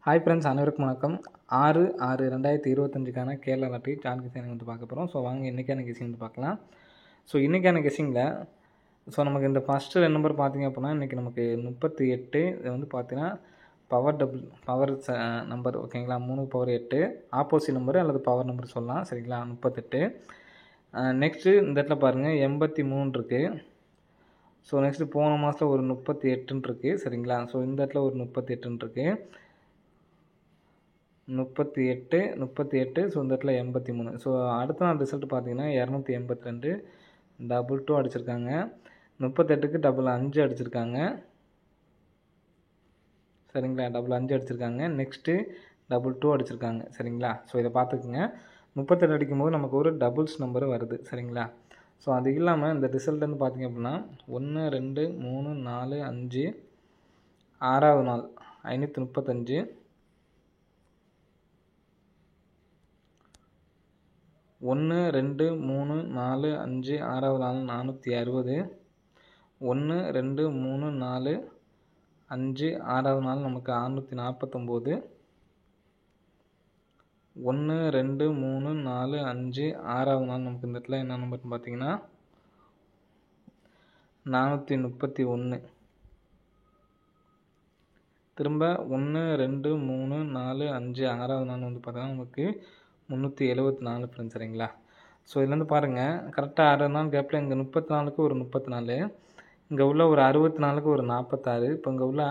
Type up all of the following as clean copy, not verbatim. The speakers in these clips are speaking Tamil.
ஹாய் ஃப்ரெண்ட்ஸ், அனைவருக்கும் வணக்கம். 6/6/2025க்கான கேரளா லாட்டரி டார்கெட் கெஸிங் வந்து பார்க்க போகிறோம். ஸோ வாங்க இன்றைக்கான கெஸிங் வந்து பார்க்கலாம். ஸோ இன்றைக்கான கெஸிங்கில் நமக்கு இந்த ஃபஸ்ட்டு 2 நம்பர் பார்த்திங்க அப்படின்னா இன்றைக்கி நமக்கு 38. இது வந்து பார்த்தீங்கன்னா பவர் நம்பர் ஓகேங்களா. 3 பவர் 8 ஆப்போசிட் நம்பர் அல்லது பவர் நம்பர் சொல்லலாம் சரிங்களா. 38. நெக்ஸ்ட்டு இந்த இடத்துல பாருங்கள் 83 இருக்குது. ஸோ நெக்ஸ்ட்டு போன மாதத்தில் ஒரு 38 இருக்குது சரிங்களா. ஸோ இந்த இடத்துல ஒரு 38 இருக்குது. 38. ஸோ இந்த இடத்துல 83. ஸோ அடுத்த நாள் ரிசல்ட் பார்த்தீங்கன்னா 282 2 அடிச்சிருக்காங்க. 38க்கு 5 அடிச்சிருக்காங்க சரிங்களா. 5 அடிச்சிருக்காங்க. நெக்ஸ்ட்டு 2 அடிச்சிருக்காங்க சரிங்களா. ஸோ இதை பார்த்துக்குங்க. 38 அடிக்கும்போது நமக்கு ஒரு டபுள்ஸ் நம்பர் வருது சரிங்களா. ஸோ அது இல்லாமல் இந்த ரிசல்ட் வந்து பார்த்திங்க அப்படின்னா 1 2 3 4 5 6வது நாள் 535. 1 2 3 4 5 6வது நாள் 460. 1 2 3 4 5 6வது நாள் நமக்கு 649. 1 2 3 4 5 6வது நாள் நமக்கு இந்த இடத்துல என்ன நம்பர்னு பார்த்தீங்கன்னா 431. திரும்ப 1 2 3 4 5 6வது நாள் வந்து பார்த்தீங்கன்னா நமக்கு 374 ஃப்ரெண்ட்ஸ் சரிங்களா. ஸோ இதுலேருந்து பாருங்கள் கரெக்டாக 6 நாள் கேப்பில் இங்கே 34க்கு ஒரு 34, இங்கே உள்ள ஒரு 64க்கு ஒரு 46. இப்போ இங்கே உள்ள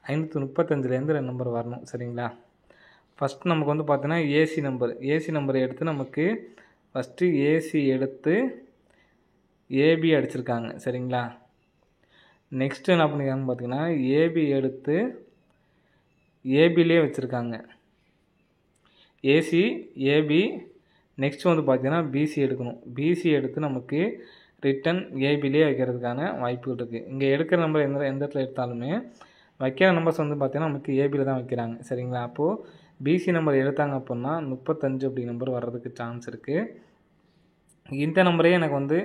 535லேருந்து 2 நம்பர் வரணும் சரிங்களா. ஃபஸ்ட்டு நமக்கு வந்து பார்த்தீங்கன்னா ஏசி நம்பர் எடுத்து நமக்கு ஃபஸ்ட்டு ஏசி எடுத்து ஏபி அடிச்சிருக்காங்க சரிங்களா. நெக்ஸ்ட்டு என்ன பண்ணியிருக்காங்கன்னு பார்த்தீங்கன்னா ஏபி எடுத்து ஏபிலே வச்சுருக்காங்க. ஏசி ஏபி நெக்ஸ்ட் வந்து பார்த்திங்கன்னா பிசி எடுக்கணும். பிசி எடுத்து நமக்கு ரிட்டன் ஏபிலே வைக்கிறதுக்கான வாய்ப்புகள் இருக்குது. இங்கே எடுக்கிற நம்பர் எந்த இடத்துல எடுத்தாலுமே வைக்கிற நம்பர்ஸ் வந்து பார்த்திங்கன்னா நமக்கு ஏபியில் தான் வைக்கிறாங்க சரிங்களா. அப்போது பிசி நம்பர் எடுத்தாங்க அப்படின்னா 35 அப்படி நம்பர் வர்றதுக்கு சான்ஸ் இருக்குது. இந்த நம்பரே எனக்கு வந்து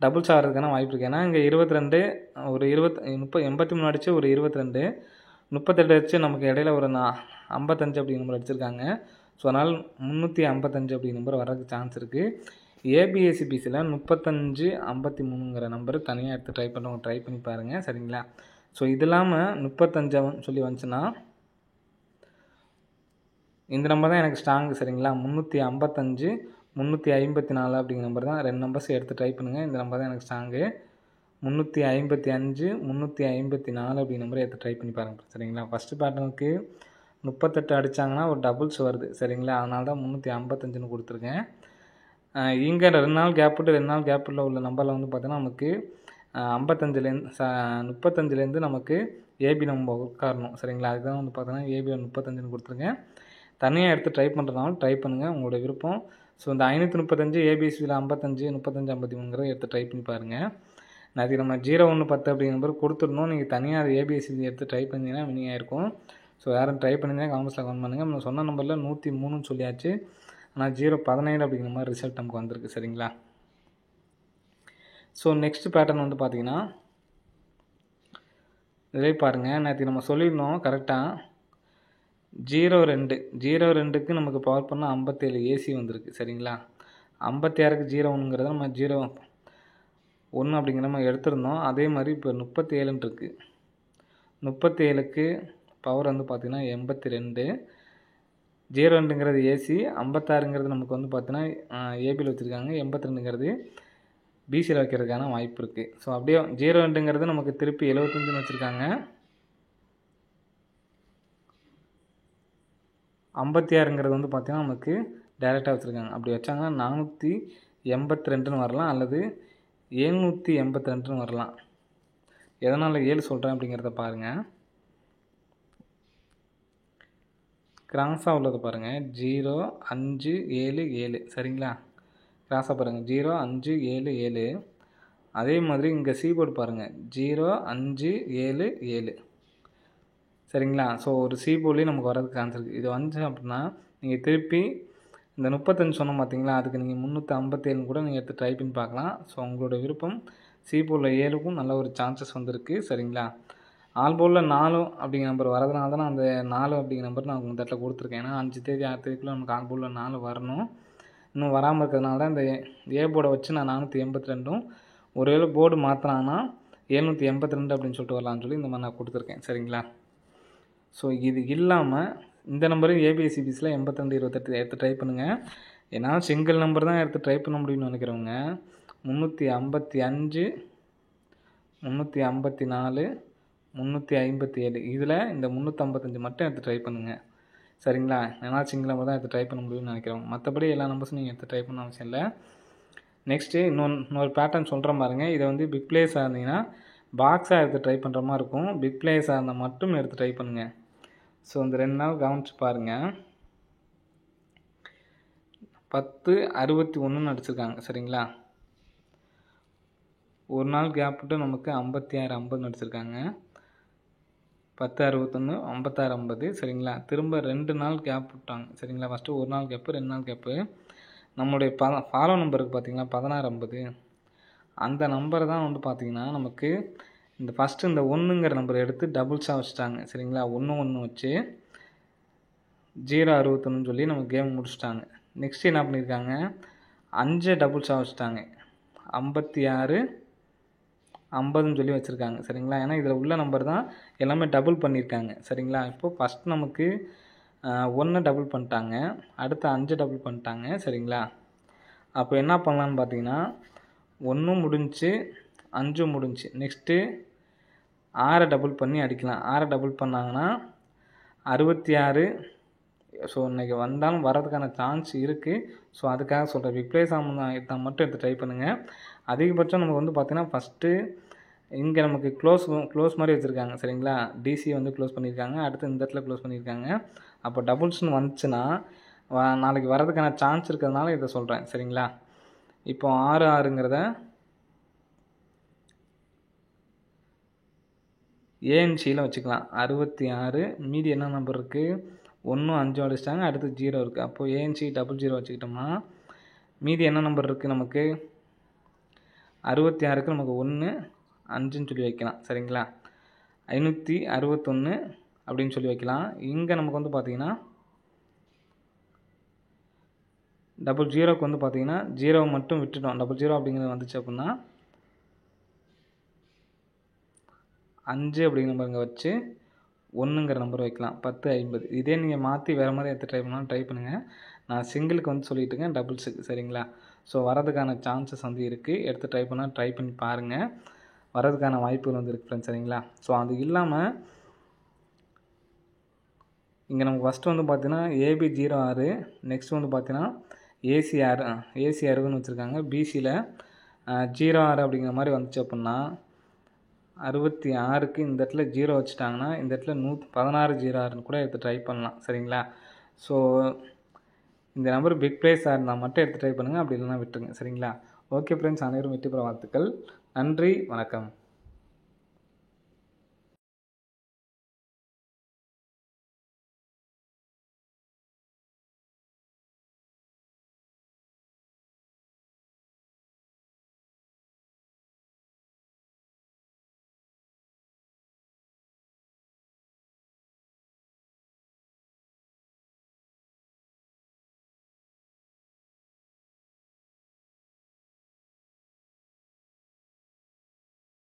டபுள்ஸ் ஆகிறதுக்கான வாய்ப்பு இருக்குது. ஏன்னா இங்கே 22 ஒரு 83 அடித்து ஒரு 22 38 அடித்து நமக்கு இடையில ஒரு 55 அப்படி நம்பர் அடிச்சிருக்காங்க. ஸோ அதனால் 355 அப்படி நம்பர் வர்றதுக்கு சான்ஸ் இருக்குது. ஏபிஎஸ்சிபிசியில் 35 53ங்கிற நம்பர் தனியாக எடுத்து ட்ரை பண்ணி பாருங்கள் சரிங்களா. ஸோ இது இல்லாமல் 35 சொல்லி வந்துச்சுன்னா இந்த நம்பர் தான் எனக்கு ஸ்ட்ராங்கு சரிங்களா. 355 354 அப்படிங்கிற நம்பர் தான் 2 நம்பர்ஸ் எடுத்து ட்ரை பண்ணுங்கள். இந்த நம்பர் தான் எனக்கு ஸ்ட்ராங்கு. 355 354 அப்படி நம்பரை எடுத்து ட்ரை பண்ணி பாருங்கள் சரிங்களா. ஃபஸ்ட்டு பேட்டர்னுக்கு 38 அடித்தாங்கன்னா ஒரு டபுள்ஸ் வருது சரிங்களா. அதனால தான் 355ன்னு கொடுத்துருக்கேன். இங்கே 2 நாள் கேப்பிட்டு 2 நாள் கேப்பில் உள்ள நம்பரில் வந்து பார்த்தீங்கன்னா நமக்கு 35லேருந்து நமக்கு ஏபி நம்ம உட்காரணும் சரிங்களா. அதுதான் வந்து பார்த்தீங்கன்னா ஏபி 35ன்னு கொடுத்துருக்கேன். தனியாக எடுத்து ட்ரை பண்ணுறதுனால ட்ரை பண்ணுங்கள், உங்களோட விருப்பம். ஸோ இந்த 535 ஏபிஎஸ்சியில் 55 35 53ங்கிறத எடுத்து ட்ரை பண்ணி பாருங்கள். அதுக்கு நம்ம 0110 அப்படிங்கிற நம்பர் கொடுத்துருந்தோம். நீங்கள் தனியாக அது ஏபிஎஸ்சி எடுத்து ட்ரை பண்ணிங்கன்னா வினிங் ஆகிருக்கும். ஸோ யாரும் ட்ரை பண்ணிங்கன்னா கமெண்ட்ஸில் கமெண்ட் பண்ணுங்கள். நம்ம சொன்ன நம்பரில் 103ன்னு சொல்லியாச்சு. ஆனால் 017 அப்படிங்கிற மாதிரி ரிசல்ட் நமக்கு வந்திருக்கு சரிங்களா. ஸோ நெக்ஸ்ட் பேட்டர்ன் வந்து பார்த்திங்கன்னா இதே பாருங்கள். நேற்று நம்ம சொல்லியிருந்தோம் கரெக்டாக 02க்கு நமக்கு பவர் பண்ணால் 57 ஏசி வந்திருக்கு சரிங்களா. 56க்கு 01ங்கிறத நம்ம 01 அப்படிங்கிற நம்ம எடுத்திருந்தோம். அதே மாதிரி இப்போ 37 இருக்குது. 37க்கு பவர் வந்து பார்த்திங்கன்னா 82. 02ங்கிறது ஏசி, 56ங்கிறது நமக்கு வந்து பார்த்திங்கன்னா ஏபியில் வச்சுருக்காங்க, 82ங்கிறது பிசியில் வைக்கிறதுக்கான வாய்ப்பு இருக்குது. ஸோ அப்படியே 02ங்கிறது நமக்கு திருப்பி 75ன்னு வச்சுருக்காங்க. 56ங்கிறது வந்து பார்த்திங்கன்னா நமக்கு டைரெக்டாக வச்சுருக்காங்க. அப்படி வச்சாங்கன்னா 482ன்னு வரலாம் அல்லது 782ன்னு வரலாம். எதனால் 7 சொல்கிறேன் அப்படிங்கிறத பாருங்கள். கிராஸாக உள்ளது பாருங்கள் 0577 சரிங்களா. கிராஸாக பாருங்கள் 0577. அதே மாதிரி இங்கே சீபோர்டு பாருங்கள் 0577 சரிங்களா. ஸோ ஒரு சீபோர்ட்லேயும் நமக்கு வரதுக்கு சான்ஸ் இருக்குது. இது வந்துச்சு அப்படின்னா நீங்கள் திருப்பி இந்த 35 சொன்னோம் பார்த்தீங்களா, அதுக்கு நீங்கள் 357 கூட நீங்கள் எடுத்து ட்ரை பண்ணி பார்க்கலாம். ஸோ உங்களோட விருப்பம். சீபோர்டில் 7க்கும் நல்ல ஒரு சான்சஸ் வந்திருக்கு சரிங்களா. ஆல் போர்டில் 4 அப்படிங்கிற நம்பர் வரதுனால தான் அந்த 4 அப்படிங்கிற நம்பர் நான் இந்த இடத்துல கொடுத்துருக்கேன். ஏன்னா 5 தேதி 6 தேதிக்குள்ளே நமக்கு ஆல் போர்டில் 4 வரணும். இன்னும் வராமல் இருக்கிறதுனால தான் இந்த ஏ போர்டை வச்சு நான் 482ம் ஒருவேளை போர்டு மாற்றினாங்கன்னா 782 அப்படின்னு சொல்லிட்டு வரலான்னு சொல்லி இந்த மாதிரி நான் கொடுத்துருக்கேன். சரிங்களா? ஸோ இது இல்லாமல் இந்த நம்பரும் ஏபிஎஸ்சிபிஸில் 82 28 எடுத்து ட்ரை பண்ணுங்கள். ஏன்னா சிங்கிள் நம்பர் தான் எடுத்து ட்ரை பண்ண முடியும்னு நினைக்கிறவங்க 355 354 357 இதில் இந்த 355 மட்டும் எடுத்து ட்ரை பண்ணுங்கள். சரிங்களா? ஏன்னா சிங்கிள் நம்பர் தான் எடுத்து ட்ரை பண்ண முடியும்னு நினைக்கிறோம். மற்றபடி எல்லா நம்பர்ஸும் நீங்கள் எடுத்து ட்ரை பண்ண அவசியம் இல்லை. நெக்ஸ்ட்டு இன்னொரு பேட்டர்ன் சொல்கிறேன் பாருங்கள். இதை வந்து பிக் பிளேஸாக இருந்தீங்கன்னா பாக்ஸாக எடுத்து ட்ரை பண்ணுற மாதிரி இருக்கும். பிக் பிளேஸாக இருந்தால் மட்டும் எடுத்து ட்ரை பண்ணுங்கள். ஸோ இந்த 2 நாள் கவனித்து பாருங்கள். 1061 அடிச்சிருக்காங்க. சரிங்களா? ஒரு நாள் கேப் விட்டு நமக்கு 5650 அடிச்சிருக்காங்க. 1061 5650. சரிங்களா? திரும்ப 2 நாள் கேப் விட்டாங்க. சரிங்களா? ஃபஸ்ட்டு ஒரு நாள் கேப்பு 2 நாள் கேப்பு. நம்மளுடைய ஃபாலோ நம்பருக்கு பார்த்தீங்கன்னா 1650 அந்த நம்பரை தான் வந்து பார்த்திங்கன்னா நமக்கு இந்த ஃபஸ்ட்டு இந்த 1ங்கிற நம்பரை எடுத்து டபுள்ஸாக வச்சுட்டாங்க. சரிங்களா? 1 1 வச்சு 061 சொல்லி நம்ம கேம் முடிச்சுட்டாங்க. நெக்ஸ்ட் என்ன பண்ணியிருக்காங்க 5 டபுள்ஸாக வச்சுட்டாங்க. 56 50ன்னு சொல்லி வச்சுருக்காங்க. சரிங்களா? ஏன்னா இதில் உள்ள நம்பர் தான் எல்லாமே டபுள் பண்ணியிருக்காங்க. சரிங்களா? இப்போது ஃபஸ்ட் நமக்கு 1 டபுள் பண்ணிட்டாங்க. அடுத்து 5 டபுள் பண்ணிட்டாங்க. சரிங்களா? அப்போ என்ன பண்ணலான்னு பார்த்தீங்கன்னா 1 முடிஞ்சு 5 முடிஞ்சு நெக்ஸ்ட்டு 6 டபுள் பண்ணி அடிக்கலாம். 6 டபுள் பண்ணாங்கன்னா 66. ஸோ இன்றைக்கி வந்தாலும் வரதுக்கான சான்ஸ் இருக்குது. ஸோ அதுக்காக சொல்கிறேன். ரிப்ளேஸ் ஆகணும் மட்டும் எடுத்து ட்ரை பண்ணுங்கள். அதிகபட்சம் நமக்கு வந்து பார்த்திங்கன்னா ஃபஸ்ட்டு இங்கே நமக்கு க்ளோஸ் மாதிரி வச்சுருக்காங்க. சரிங்களா? டிசி வந்து க்ளோஸ் பண்ணியிருக்காங்க. அடுத்து இந்த இடத்துல க்ளோஸ் பண்ணியிருக்காங்க. அப்போ டபுள்ஸ்னு வந்துச்சுன்னா நாளைக்கு வரதுக்கான சான்ஸ் இருக்கிறதுனால இதை சொல்கிறேன். சரிங்களா? இப்போ 6 6ங்கிறத ஏஎன்சியில் வச்சுக்கலாம். 66 மீதி என்ன நம்பர் இருக்குது 1 5 அடிச்சிட்டாங்க. அடுத்து 0 இருக்குது. அப்போது ஏஎன்சி 00 வச்சுக்கிட்டோம்னா மீதி என்ன நம்பர் இருக்குது நமக்கு 66க்கு நமக்கு 1 5ன்னு சொல்லி வைக்கலாம். சரிங்களா? 561 அப்படின்னு சொல்லி வைக்கலாம். இங்கே நமக்கு வந்து பார்த்திங்கன்னா 00க்கு வந்து பார்த்திங்கன்னா 0 மட்டும் விட்டுட்டோம். 00 அப்படிங்கிறது வந்துச்சு அப்படின்னா 5 அப்படிங்கிற நம்பர் இங்கே வச்சு 1ங்கிற நம்பர் வைக்கலாம். 1050. இதே நீங்கள் மாற்றி வேறு மாதிரி எடுத்து ட்ரை பண்ணாலும் ட்ரை பண்ணுங்கள். நான் சிங்கிளுக்கு வந்து சொல்லிட்டுருக்கேன் டபுள்ஸுக்கு. சரிங்களா? ஸோ வரதுக்கான சான்சஸ் வந்து இருக்குது. எடுத்து ட்ரை பண்ணால் ட்ரை பண்ணி பாருங்கள். வரதுக்கான வாய்ப்புகள் வந்து இருக்குது ஃப்ரெண்ட்ஸ். சரிங்களா? ஸோ அது இல்லாமல் இங்கே நமக்கு ஃபஸ்ட்டு வந்து பார்த்தீங்கன்னா AB06 நெக்ஸ்ட் வந்து பார்த்தீங்கன்னா AC 60ன்னு வச்சுருக்காங்க. பிசியில் 06 அப்படிங்கிற மாதிரி வந்துச்சு அப்படின்னா 66க்கு இந்த இடத்துல 0 வச்சுட்டாங்கன்னா இந்த இடத்துல 1606ன்னு கூட எடுத்து ட்ரை பண்ணலாம். சரிங்களா? ஸோ இந்த நம்பர் பிக் ப்ளேஸாக இருந்தால் மட்டும் எடுத்து ட்ரை பண்ணுங்கள். அப்படி இல்லைனா விட்டுருங்க. சரிங்களா? ஓகே ஃப்ரெண்ட்ஸ், அனைவரும் வெற்றி பெற வாழ்த்துக்கள். நன்றி, வணக்கம்.